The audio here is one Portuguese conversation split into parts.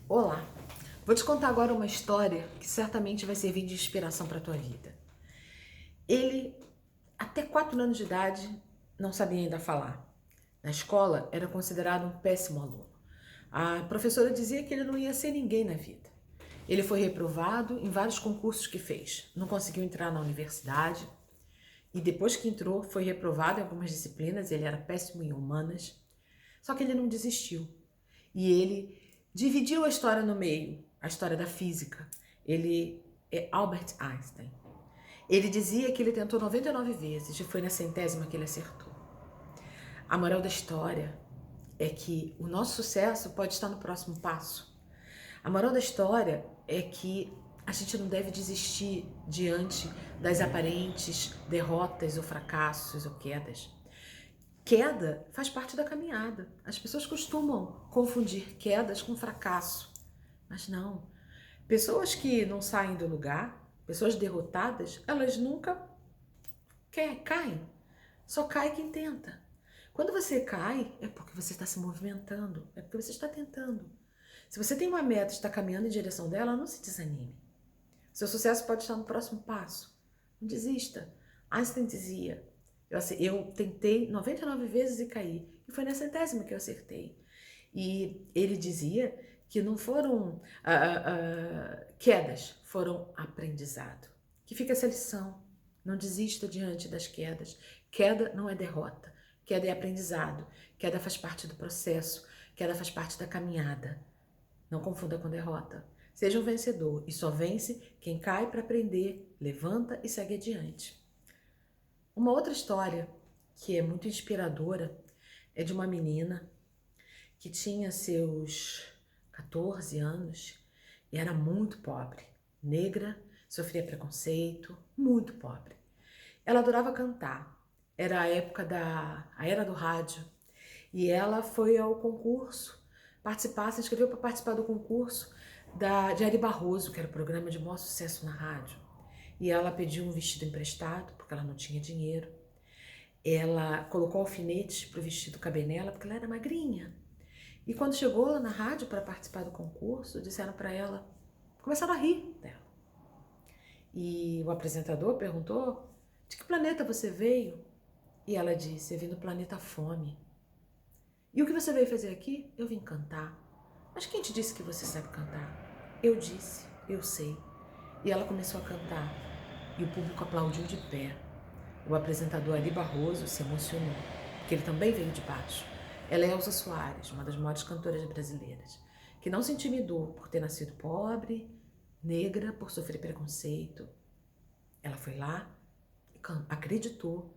Olá, vou te contar agora uma história que certamente vai servir de inspiração para a tua vida. Ele, até 4 anos de idade, não sabia ainda falar. Na escola, era considerado um péssimo aluno. A professora dizia que ele não ia ser ninguém na vida. Ele foi reprovado em vários concursos que fez. Não conseguiu entrar na universidade e depois que entrou, foi reprovado em algumas disciplinas. Ele era péssimo em humanas. Só que ele não desistiu. E ele dividiu a história no meio, a história da física. Ele é Albert Einstein. Ele dizia que ele tentou 99 vezes e foi na 100ª que ele acertou. A moral da história é que o nosso sucesso pode estar no próximo passo. A moral da história é que a gente não deve desistir diante das aparentes derrotas ou fracassos ou quedas. Queda faz parte da caminhada. As pessoas costumam confundir quedas com fracasso, mas não. Pessoas que não saem do lugar, pessoas derrotadas, elas nunca caem. Só cai quem tenta. Quando você cai, é porque você está se movimentando, é porque você está tentando. Se você tem uma meta e está caminhando em direção dela, não se desanime. Seu sucesso pode estar no próximo passo. Não desista. Einstein dizia, eu tentei 99 vezes e caí. E foi na 100ª que eu acertei. E ele dizia que não foram quedas, foram aprendizado. Que fica essa lição. Não desista diante das quedas. Queda não é derrota. Queda é aprendizado. Queda faz parte do processo. Queda faz parte da caminhada. Não confunda com derrota. Seja um vencedor e só vence quem cai para aprender, levanta e segue adiante. Uma outra história que é muito inspiradora é de uma menina que tinha seus 14 anos e era muito pobre, negra, sofria preconceito, muito pobre. Ela adorava cantar, era a época a era do rádio, e ela foi ao concurso participar, se inscreveu para participar do concurso de Ari Barroso, que era o programa de maior sucesso na rádio. E ela pediu um vestido emprestado, porque ela não tinha dinheiro. Ela colocou alfinetes para o vestido caber nela, porque ela era magrinha. E quando chegou lá na rádio para participar do concurso, disseram para ela, começaram a rir dela. E o apresentador perguntou, de que planeta você veio? E ela disse, eu vim do planeta Fome. E o que você veio fazer aqui? Eu vim cantar. Mas quem te disse que você sabe cantar? Eu disse, eu sei. E ela começou a cantar. E o público aplaudiu de pé. O apresentador Ari Barroso se emocionou, porque ele também veio de baixo. Ela é Elza Soares, uma das maiores cantoras brasileiras, que não se intimidou por ter nascido pobre, negra, por sofrer preconceito. Ela foi lá, acreditou,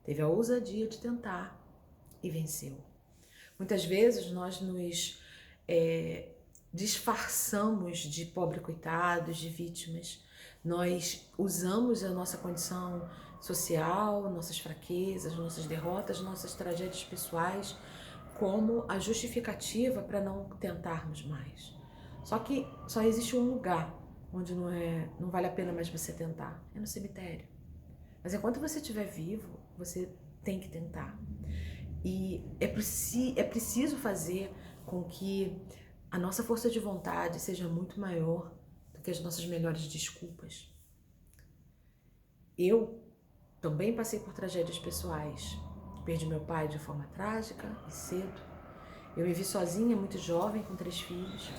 teve a ousadia de tentar e venceu. Muitas vezes nós nos disfarçamos de pobre coitados, de vítimas. Nós usamos a nossa condição social, nossas fraquezas, nossas derrotas, nossas tragédias pessoais como a justificativa para não tentarmos mais. Só que só existe um lugar onde não vale a pena mais você tentar, é no cemitério. Mas enquanto você estiver vivo, você tem que tentar. E é preciso fazer com que a nossa força de vontade seja muito maior do que as nossas melhores desculpas. Eu também passei por tragédias pessoais. Perdi meu pai de forma trágica e cedo. Eu me vi sozinha, muito jovem, com 3 filhos.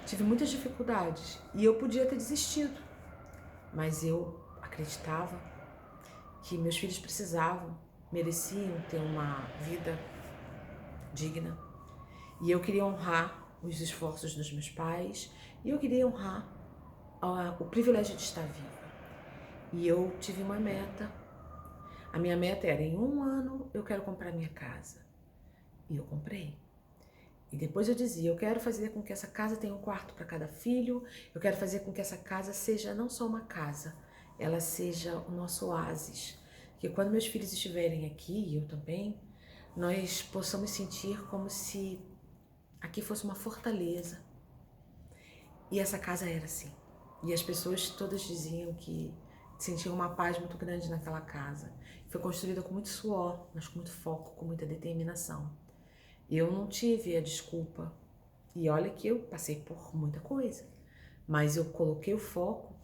Tive muitas dificuldades e eu podia ter desistido, mas eu acreditava que meus filhos precisavam, mereciam ter uma vida digna. E eu queria honrar os esforços dos meus pais e eu queria honrar o privilégio de estar viva. E eu tive uma meta. A minha meta era, em 1 ano, eu quero comprar minha casa. E eu comprei. E depois eu dizia, eu quero fazer com que essa casa tenha um quarto para cada filho, eu quero fazer com que essa casa seja não só uma casa, ela seja o nosso oásis. Que quando meus filhos estiverem aqui, e eu também, nós possamos sentir como se aqui fosse uma fortaleza. E essa casa era assim. E as pessoas todas diziam que sentiam uma paz muito grande naquela casa. Foi construída com muito suor, mas com muito foco, com muita determinação. Eu não tive a desculpa E olha que eu passei por muita coisa, mas eu coloquei o foco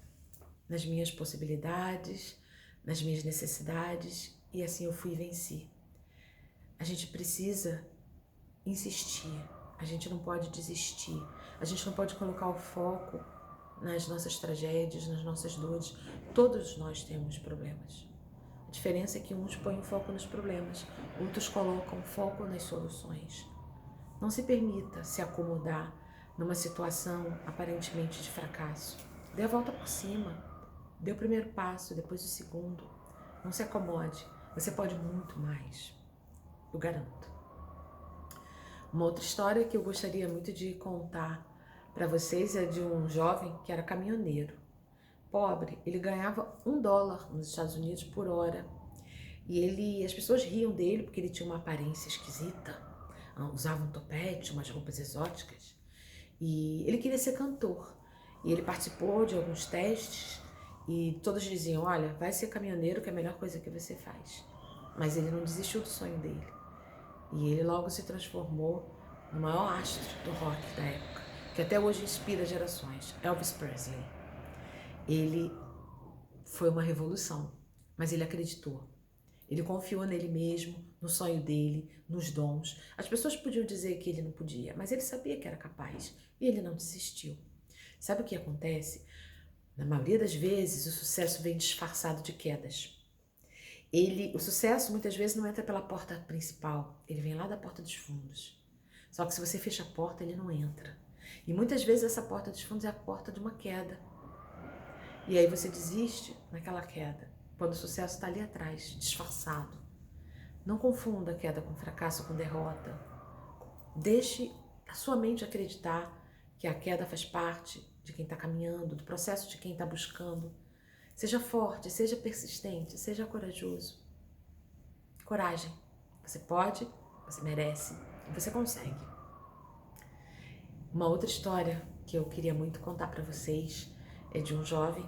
nas minhas possibilidades, nas minhas necessidades, e assim eu fui e venci. A gente precisa insistir, a gente não pode desistir, a gente não pode colocar o foco nas nossas tragédias, nas nossas dores. Todos nós temos problemas. A diferença é que uns põem o foco nos problemas, outros colocam o foco nas soluções. Não se permita se acomodar numa situação aparentemente de fracasso. Dê a volta por cima, dê o primeiro passo, depois o segundo. Não se acomode, você pode muito mais, eu garanto. Uma outra história que eu gostaria muito de contar para vocês é de um jovem que era caminhoneiro. Pobre, ele ganhava $1 nos Estados Unidos por hora. E as pessoas riam dele porque ele tinha uma aparência esquisita, usava um topete, umas roupas exóticas. E ele queria ser cantor. E ele participou de alguns testes e todos diziam, olha, vai ser caminhoneiro que é a melhor coisa que você faz. Mas ele não desistiu do sonho dele. E ele logo se transformou no maior astro do rock da época, que até hoje inspira gerações, Elvis Presley. Ele foi uma revolução, mas ele acreditou. Ele confiou nele mesmo, no sonho dele, nos dons. As pessoas podiam dizer que ele não podia, mas ele sabia que era capaz e ele não desistiu. Sabe o que acontece? Na maioria das vezes, o sucesso vem disfarçado de quedas. O sucesso muitas vezes não entra pela porta principal, ele vem lá da porta dos fundos. Só que se você fecha a porta, ele não entra. E muitas vezes essa porta dos fundos é a porta de uma queda. E aí você desiste naquela queda, quando o sucesso está ali atrás, disfarçado. Não confunda a queda com fracasso, com derrota. Deixe a sua mente acreditar que a queda faz parte de quem está caminhando, do processo de quem está buscando. Seja forte, seja persistente, seja corajoso. Coragem. Você pode, você merece e você consegue. Uma outra história que eu queria muito contar para vocês é de um jovem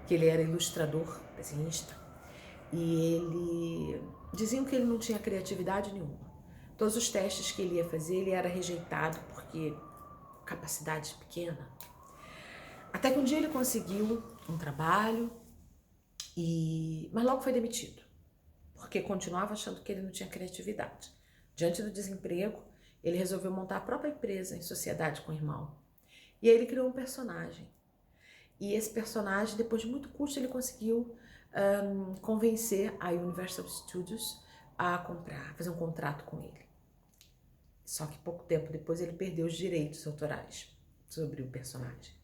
que ele era ilustrador, desenhista, e diziam que ele não tinha criatividade nenhuma. Todos os testes que ele ia fazer, ele era rejeitado porque capacidade pequena. Até que um dia ele conseguiu um trabalho, mas logo foi demitido, porque continuava achando que ele não tinha criatividade. Diante do desemprego, ele resolveu montar a própria empresa em sociedade com o irmão. E aí ele criou um personagem. E esse personagem, depois de muito custo, ele conseguiu convencer a Universal Studios a fazer um contrato com ele. Só que pouco tempo depois ele perdeu os direitos autorais sobre o personagem.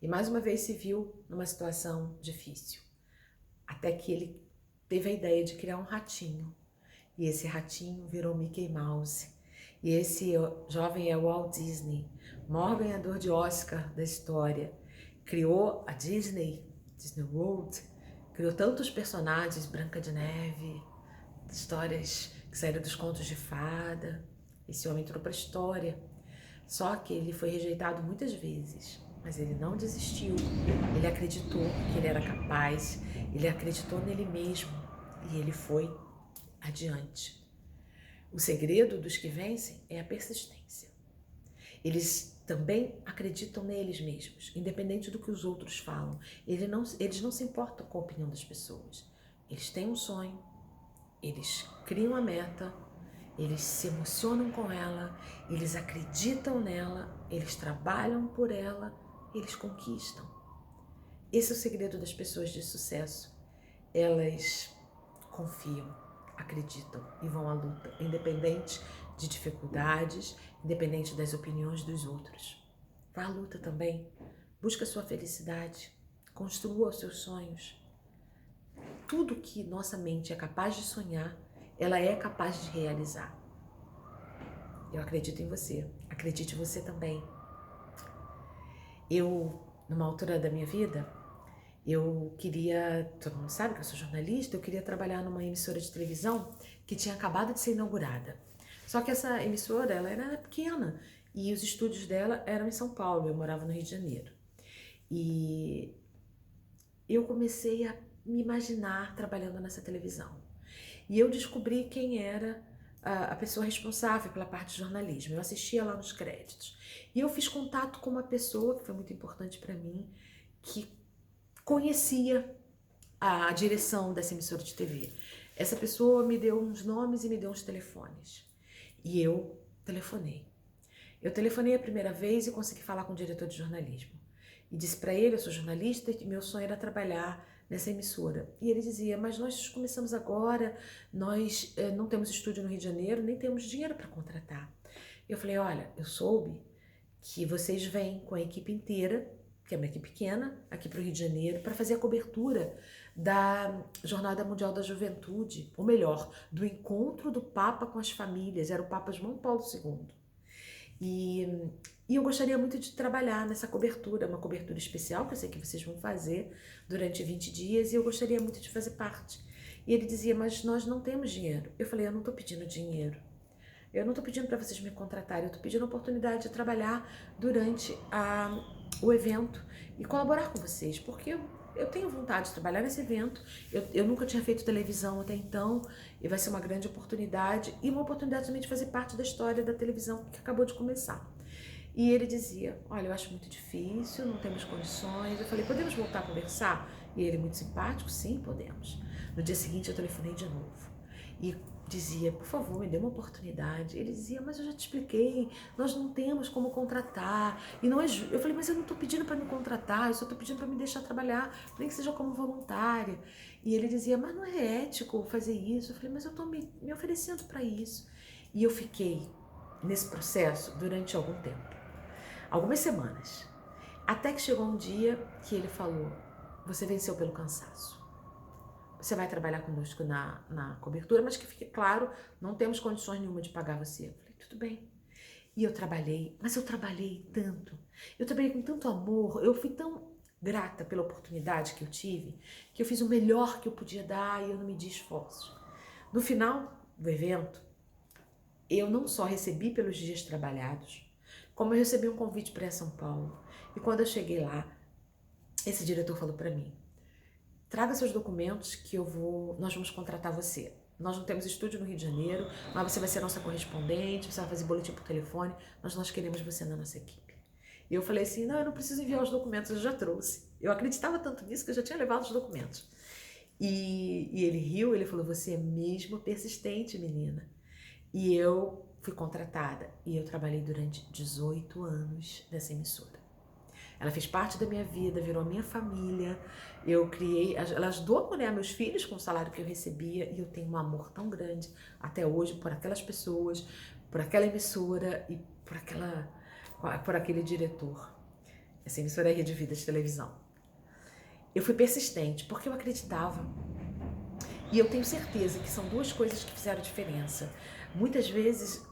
E mais uma vez se viu numa situação difícil. Até que ele teve a ideia de criar um ratinho. E esse ratinho virou Mickey Mouse. E esse jovem é o Walt Disney, maior ganhador de Oscar da história. Criou a Disney World, criou tantos personagens, Branca de Neve, histórias que saíram dos contos de fada. Esse homem entrou para a história. Só que ele foi rejeitado muitas vezes, mas ele não desistiu. Ele acreditou que ele era capaz, ele acreditou nele mesmo e ele foi adiante. O segredo dos que vencem é a persistência. Eles também acreditam neles mesmos, independente do que os outros falam. Eles não se importam com a opinião das pessoas. Eles têm um sonho, eles criam a meta, eles se emocionam com ela, eles acreditam nela, eles trabalham por ela, eles conquistam. Esse é o segredo das pessoas de sucesso. Elas confiam, acreditam e vão à luta, independente de dificuldades, independente das opiniões dos outros. Vá à luta também, busca a sua felicidade, construa os seus sonhos. Tudo que nossa mente é capaz de sonhar, ela é capaz de realizar. Eu acredito em você, acredite você também. Numa altura da minha vida, eu queria, todo mundo sabe que eu sou jornalista, eu queria trabalhar numa emissora de televisão que tinha acabado de ser inaugurada. Só que essa emissora, ela era pequena e os estúdios dela eram em São Paulo, eu morava no Rio de Janeiro. E eu comecei a me imaginar trabalhando nessa televisão. E eu descobri quem era a pessoa responsável pela parte de jornalismo. Eu assistia lá nos créditos. E eu fiz contato com uma pessoa, que foi muito importante para mim, que conhecia a direção dessa emissora de TV. Essa pessoa me deu uns nomes e me deu uns telefones. E eu telefonei. Eu telefonei a primeira vez e consegui falar com o diretor de jornalismo. E disse para ele, eu sou jornalista e meu sonho era trabalhar nessa emissora. E ele dizia, mas nós começamos agora, nós não temos estúdio no Rio de Janeiro, nem temos dinheiro para contratar. Eu falei, olha, eu soube que vocês vêm com a equipe inteira, que é uma equipe pequena, aqui para o Rio de Janeiro, para fazer a cobertura da Jornada Mundial da Juventude, ou melhor, do encontro do Papa com as famílias, era o Papa João Paulo II. E eu gostaria muito de trabalhar nessa cobertura, uma cobertura especial, que eu sei que vocês vão fazer durante 20 dias, e eu gostaria muito de fazer parte. E ele dizia, mas nós não temos dinheiro. Eu falei, eu não estou pedindo dinheiro. Eu não estou pedindo para vocês me contratarem, eu estou pedindo a oportunidade de trabalhar durante o evento e colaborar com vocês, porque eu tenho vontade de trabalhar nesse evento, eu nunca tinha feito televisão até então, e vai ser uma grande oportunidade, e uma oportunidade também de fazer parte da história da televisão que acabou de começar. E ele dizia, olha, eu acho muito difícil, não temos condições. Eu falei, podemos voltar a conversar? E ele, muito simpático, sim, podemos. No dia seguinte eu telefonei de novo. E dizia, por favor, me dê uma oportunidade. Ele dizia, mas eu já te expliquei, nós não temos como contratar. E não é eu falei, mas eu não estou pedindo para me contratar, eu só estou pedindo para me deixar trabalhar, nem que seja como voluntária. E ele dizia, mas não é ético fazer isso. Eu falei, mas eu estou me oferecendo para isso. E eu fiquei nesse processo durante algum tempo, algumas semanas, até que chegou um dia que ele falou, você venceu pelo cansaço. Você vai trabalhar conosco na cobertura, mas que fique claro, não temos condições nenhuma de pagar você. Eu falei, tudo bem. E eu trabalhei, mas eu trabalhei tanto. Eu trabalhei com tanto amor, eu fui tão grata pela oportunidade que eu tive, que eu fiz o melhor que eu podia dar e eu não medi esforços. No final do evento, eu não só recebi pelos dias trabalhados, como eu recebi um convite para ir a São Paulo. E quando eu cheguei lá, esse diretor falou para mim, traga seus documentos que nós vamos contratar você. Nós não temos estúdio no Rio de Janeiro, mas você vai ser nossa correspondente, você vai fazer boletim por telefone, nós queremos você na nossa equipe. E eu falei assim, não, eu não preciso enviar os documentos, eu já trouxe. Eu acreditava tanto nisso que eu já tinha levado os documentos. E ele riu, ele falou, você é mesmo persistente, menina. E eu fui contratada e eu trabalhei durante 18 anos nessa emissora. Ela fez parte da minha vida, virou a minha família. Eu criei, ela ajudou a criar meus filhos com o salário que eu recebia e eu tenho um amor tão grande até hoje por aquelas pessoas, por aquela emissora e por aquele diretor. Essa emissora é a Rede Vida de televisão. Eu fui persistente porque eu acreditava. E eu tenho certeza que são duas coisas que fizeram diferença. Muitas vezes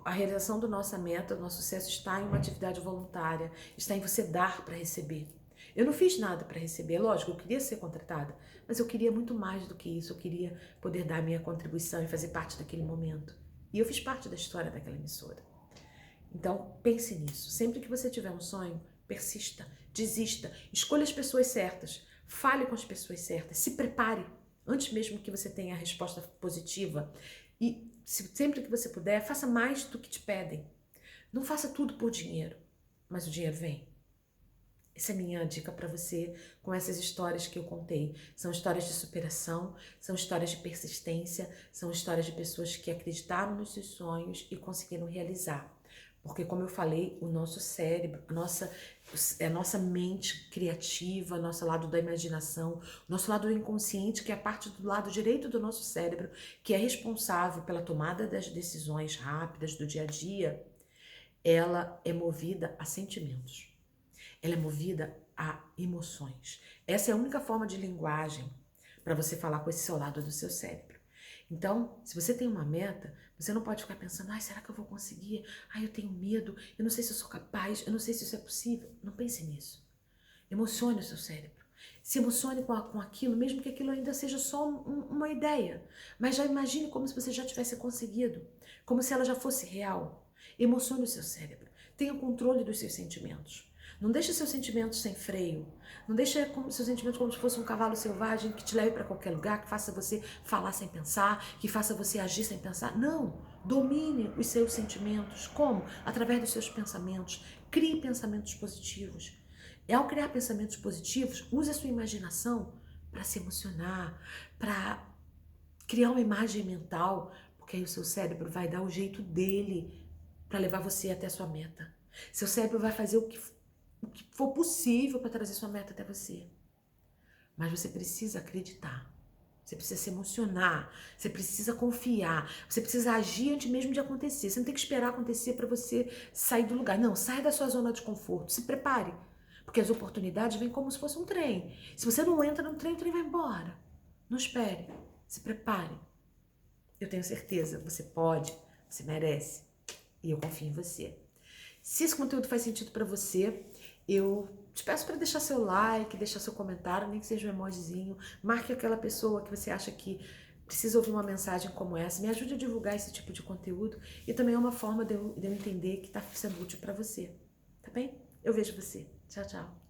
a realização da nossa meta, do nosso sucesso está em uma atividade voluntária, está em você dar para receber. Eu não fiz nada para receber, lógico, eu queria ser contratada, mas eu queria muito mais do que isso, eu queria poder dar minha contribuição e fazer parte daquele momento. E eu fiz parte da história daquela emissora. Então, pense nisso. Sempre que você tiver um sonho, persista, desista, escolha as pessoas certas, fale com as pessoas certas, se prepare antes mesmo que você tenha a resposta positiva. E sempre que você puder, faça mais do que te pedem. Não faça tudo por dinheiro, mas o dinheiro vem. Essa é a minha dica para você com essas histórias que eu contei. São histórias de superação, são histórias de persistência, são histórias de pessoas que acreditaram nos seus sonhos e conseguiram realizar. Porque, como eu falei, o nosso cérebro, a nossa mente criativa, nosso lado da imaginação, nosso lado inconsciente, que é a parte do lado direito do nosso cérebro, que é responsável pela tomada das decisões rápidas do dia a dia, ela é movida a sentimentos. Ela é movida a emoções. Essa é a única forma de linguagem para você falar com esse seu lado do seu cérebro. Então, se você tem uma meta, você não pode ficar pensando, ai, será que eu vou conseguir? Ai, eu tenho medo, eu não sei se eu sou capaz, eu não sei se isso é possível. Não pense nisso. Emocione o seu cérebro. Se emocione com aquilo, mesmo que aquilo ainda seja só uma ideia. Mas já imagine como se você já tivesse conseguido, como se ela já fosse real. Emocione o seu cérebro. Tenha o controle dos seus sentimentos. Não deixe seus sentimentos sem freio. Não deixe seus sentimentos como se fosse um cavalo selvagem que te leve para qualquer lugar, que faça você falar sem pensar, que faça você agir sem pensar. Não! Domine os seus sentimentos. Como? Através dos seus pensamentos. Crie pensamentos positivos. E ao criar pensamentos positivos, use a sua imaginação para se emocionar, para criar uma imagem mental, porque aí o seu cérebro vai dar o jeito dele para levar você até a sua meta. Seu cérebro vai fazer o que for possível para trazer sua meta até você. Mas você precisa acreditar. Você precisa se emocionar, você precisa confiar, você precisa agir antes mesmo de acontecer. Você não tem que esperar acontecer para você sair do lugar. Não, saia da sua zona de conforto, se prepare. Porque as oportunidades vêm como se fosse um trem. Se você não entra no trem, o trem vai embora. Não espere, se prepare. Eu tenho certeza, você pode, você merece. E eu confio em você. Se esse conteúdo faz sentido para você, eu te peço para deixar seu like, deixar seu comentário, nem que seja um emojizinho. Marque aquela pessoa que você acha que precisa ouvir uma mensagem como essa. Me ajude a divulgar esse tipo de conteúdo. E também é uma forma de eu entender que está sendo útil para você. Tá bem? Eu vejo você. Tchau, tchau.